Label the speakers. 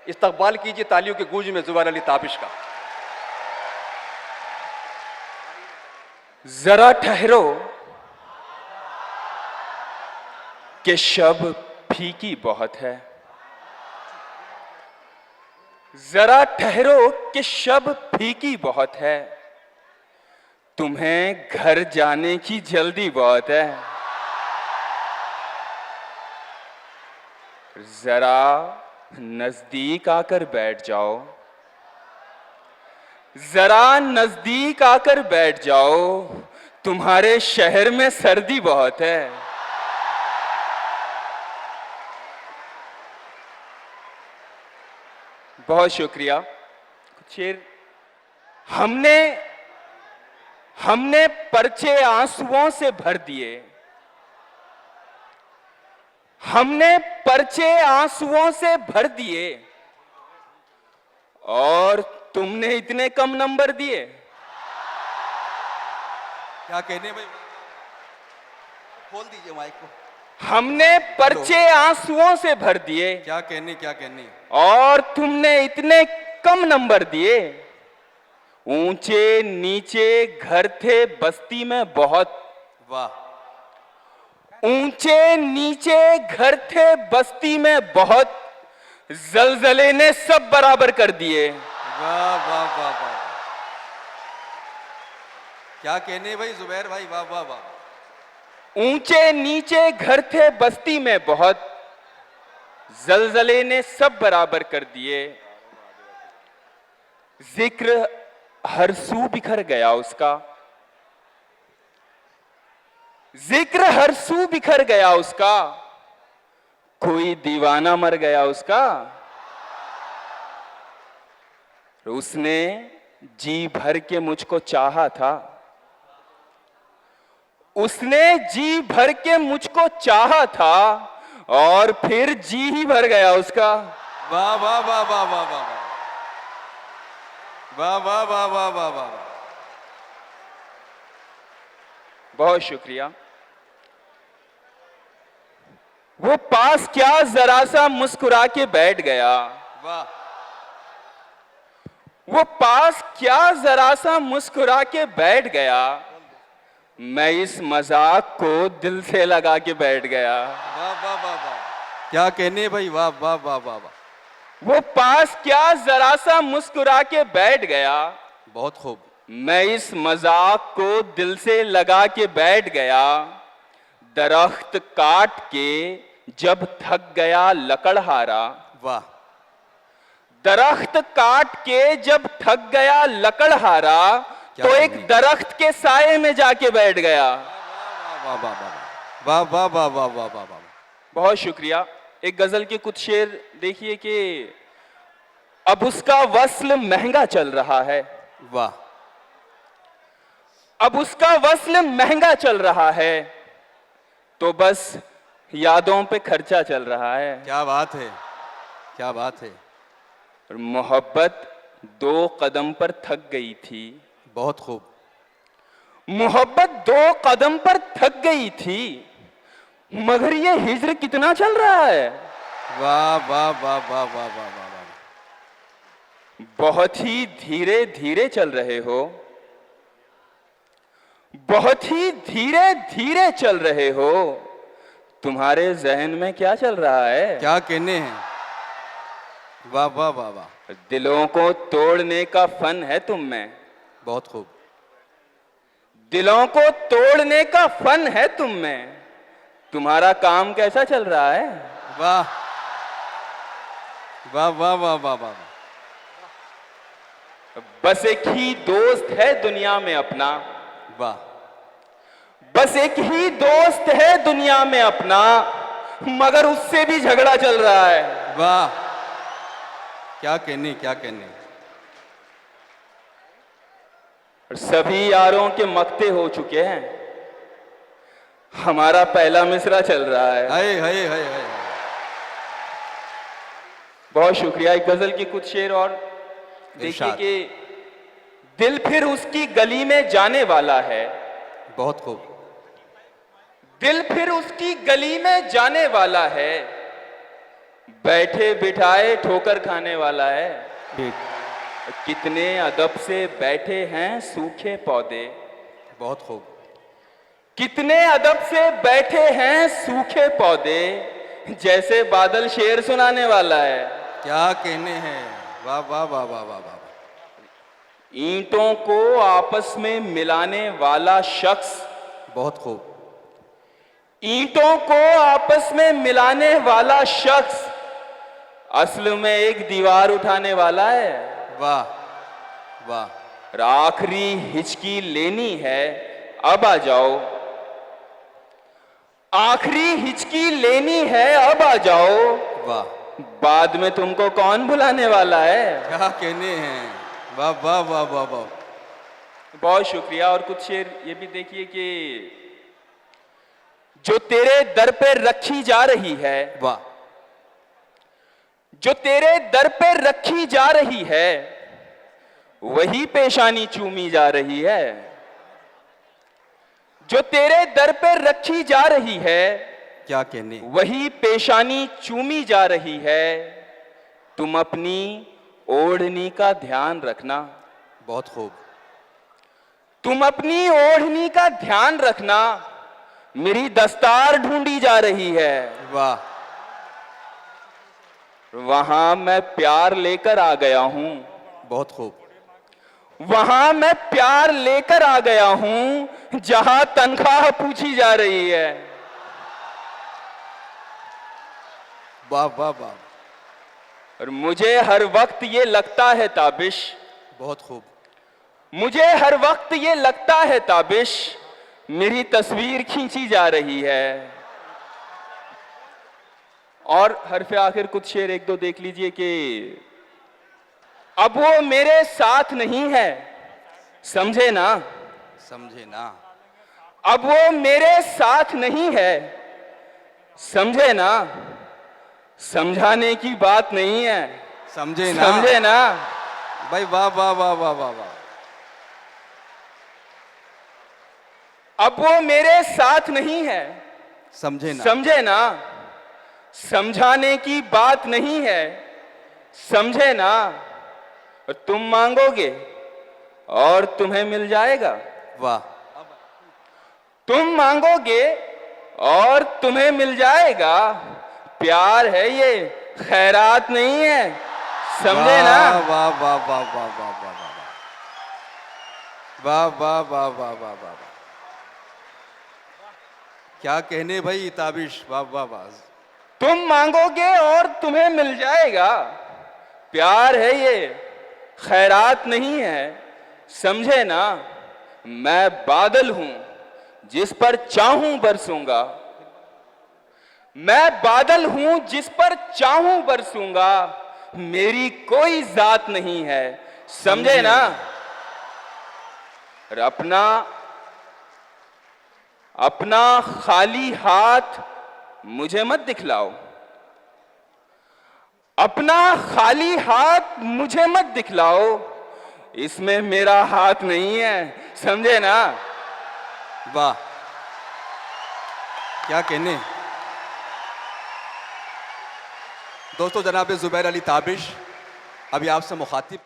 Speaker 1: इस्तकबाल कीजिए तालियों के गूंज में जुबैर अली ताबिश का।
Speaker 2: जरा ठहरो कि शब फीकी बहुत है। जरा ठहरो कि शब फीकी बहुत है, तुम्हें घर जाने की जल्दी बहुत है। जरा नजदीक आकर बैठ जाओ, जरा नजदीक आकर बैठ जाओ, तुम्हारे शहर में सर्दी बहुत है। बहुत शुक्रिया। कुछ शेर। हमने पर्चे आंसुओं से भर दिए, हमने पर्चे आंसुओं से भर दिए, और तुमने इतने कम नंबर दिए।
Speaker 3: क्या कहने भाई, खोल दीजिए माइक को।
Speaker 2: हमने पर्चे आंसुओं से भर दिए,
Speaker 3: क्या कहने
Speaker 2: और तुमने इतने कम नंबर दिए। ऊंचे नीचे घर थे बस्ती में बहुत,
Speaker 3: वाह।
Speaker 2: ऊंचे नीचे घर थे बस्ती में बहुत, जलजले ने सब बराबर कर दिए।
Speaker 3: वाह वाह वाह वाह, क्या कहने भाई जुबैर भाई, वाह वाह वाह।
Speaker 2: ऊंचे नीचे घर थे बस्ती में बहुत, जलजले ने सब बराबर कर दिए। जिक्र हर सू बिखर गया उसका, जिक्र हर सू बिखर गया उसका, कोई दीवाना मर गया उसका। उसने जी भर के मुझको चाहा था, उसने जी भर के मुझको चाहा था, और फिर जी ही भर गया उसका।
Speaker 3: वाह वाह वाह वाह वाह वाह वाह वाह वाह वाह वाह वाह।
Speaker 2: बहुत शुक्रिया। वो पास क्या जरा सा मुस्कुरा के बैठ गया,
Speaker 3: वाह।
Speaker 2: वो पास क्या जरा सा मुस्कुरा के बैठ गया, मैं इस मजाक को दिल से लगा के बैठ गया।
Speaker 3: वाह वाह वाह वाह, क्या कहने भाई, वाह वाह वाह वाह वाह।
Speaker 2: वो पास क्या जरा सा मुस्कुरा के बैठ गया,
Speaker 3: बहुत खूब।
Speaker 2: मैं इस मजाक को दिल से लगा के बैठ गया। दरख्त काट के जब थक गया लकड़हारा,
Speaker 3: वाह।
Speaker 2: दरख्त काट के जब थक गया लकड़हारा, तो एक दरख्त के साये में जाके बैठ गया।
Speaker 3: वाह वाह वाह वाह वाह वाह वाह वाह वाह।
Speaker 2: बहुत शुक्रिया। एक गजल के कुछ शेर देखिए कि अब उसका वस्ल महंगा चल रहा है,
Speaker 3: वाह।
Speaker 2: अब उसका वस्ल महंगा चल रहा है, तो बस यादों पे खर्चा चल रहा है।
Speaker 3: क्या बात है, क्या बात है।
Speaker 2: और मोहब्बत 2 कदम पर थक गई थी,
Speaker 3: बहुत खूब।
Speaker 2: मोहब्बत 2 कदम पर थक गई थी, मगर ये हिज्र कितना चल रहा है।
Speaker 3: वाह वाह वाह वाह वाह वाह वाह।
Speaker 2: बहुत ही धीरे धीरे चल रहे हो, बहुत ही धीरे धीरे चल रहे हो, तुम्हारे जहन में क्या चल रहा है।
Speaker 3: क्या कहने हैं, वाह वाह वाह वाह।
Speaker 2: दिलों को तोड़ने का फन है तुम में,
Speaker 3: बहुत खूब।
Speaker 2: दिलों को तोड़ने का फन है तुम में, तुम्हारा काम कैसा चल रहा है।
Speaker 3: वाह वाह वाह वाह वाह वाह।
Speaker 2: बस एक ही दोस्त है दुनिया में अपना,
Speaker 3: वाह।
Speaker 2: बस एक ही दोस्त है दुनिया में अपना, मगर उससे भी झगड़ा चल रहा है।
Speaker 3: वाह, क्या कहने, क्या कहने।
Speaker 2: सभी यारों के मक्ते हो चुके हैं, हमारा पहला मिसरा चल रहा है।
Speaker 3: हाय हाय हाय हाय।
Speaker 2: बहुत शुक्रिया। एक गजल की कुछ शेर और देखिए कि दिल फिर उसकी गली में जाने वाला है,
Speaker 3: बहुत खूब।
Speaker 2: दिल फिर उसकी गली में जाने वाला है, बैठे बिठाए ठोकर खाने वाला है। कितने अदब से बैठे हैं सूखे पौधे,
Speaker 3: बहुत खूब।
Speaker 2: कितने अदब से बैठे हैं सूखे पौधे, जैसे बादल शेर सुनाने वाला है।
Speaker 3: क्या कहने हैं, वाह वाह वाह वाह वाह वाह।
Speaker 2: ईंटों को आपस में मिलाने वाला शख्स,
Speaker 3: बहुत खूब।
Speaker 2: ईंटों को आपस में मिलाने वाला शख्स असल में एक दीवार उठाने वाला है।
Speaker 3: वाह वाह।
Speaker 2: और आखिरी हिचकी लेनी है, अब आ जाओ। आखिरी हिचकी लेनी है, अब आ जाओ।
Speaker 3: वाह।
Speaker 2: बाद में तुमको कौन बुलाने वाला है।
Speaker 3: क्या कहने हैं, वाह वाह वाह वाह वाह।
Speaker 2: बहुत शुक्रिया। और कुछ शेर ये भी देखिए कि जो तेरे दर पे रखी जा रही है,
Speaker 3: वाह।
Speaker 2: जो तेरे दर पे रखी जा रही है, वही पेशानी चूमी जा रही है। जो तेरे दर पे रखी जा रही है,
Speaker 3: क्या कहने,
Speaker 2: वही पेशानी चूमी जा रही है। तुम अपनी ओढ़नी का ध्यान रखना।
Speaker 3: बहुत खूब।
Speaker 2: तुम अपनी ओढ़नी का ध्यान रखना, मेरी दस्तार ढूंढी जा रही है।
Speaker 3: वाह।
Speaker 2: वहां मैं प्यार लेकर आ गया हूं।
Speaker 3: बहुत खूब।
Speaker 2: वहां मैं प्यार लेकर आ गया हूं, जहां तनख्वाह पूछी जा रही है।
Speaker 3: वाह वाह वाह।
Speaker 2: और मुझे हर वक्त ये लगता है ताबिश,
Speaker 3: बहुत खूब।
Speaker 2: मुझे हर वक्त ये लगता है ताबिश, मेरी तस्वीर खींची जा रही है। और हरफ आखिर कुछ शेर एक दो देख लीजिए कि अब वो मेरे साथ नहीं है, समझे ना।
Speaker 3: समझे ना।
Speaker 2: अब वो मेरे साथ नहीं है, समझे ना। समझाने की बात नहीं है,
Speaker 3: समझे ना।
Speaker 2: समझे ना।
Speaker 3: भाई वाह वाह वाह वाह वाह वाह।
Speaker 2: अब वो मेरे साथ नहीं है,
Speaker 3: समझे ना।
Speaker 2: समझे ना। समझाने की बात नहीं है, समझे ना। और तुम मांगोगे और तुम्हें मिल जाएगा।
Speaker 3: वाह।
Speaker 2: तुम मांगोगे और तुम्हें मिल जाएगा। प्यार है ये, खैरात नहीं है, समझे ना।
Speaker 3: वाह वाह वाह वाह वाह वाह वाह वाह वाह वाह वाह वाह वाह। क्या कहने भाई ताबिश, वाह वाह वाह।
Speaker 2: तुम मांगोगे और तुम्हें मिल जाएगा। प्यार है ये, खैरात नहीं है, समझे ना। मैं बादल हूं जिस पर चाहूं बरसूंगा। मैं बादल हूं जिस पर चाहूं बरसूंगा। मेरी कोई जात नहीं है, समझे ना। और अपना खाली हाथ मुझे मत दिखलाओ। अपना खाली हाथ मुझे मत दिखलाओ, इसमें मेरा हाथ नहीं है, समझे ना।
Speaker 3: वाह। क्या कहने। दोस्तों, जनाब जुबैर अली ताबिश अभी आपसे मुखातिब थे।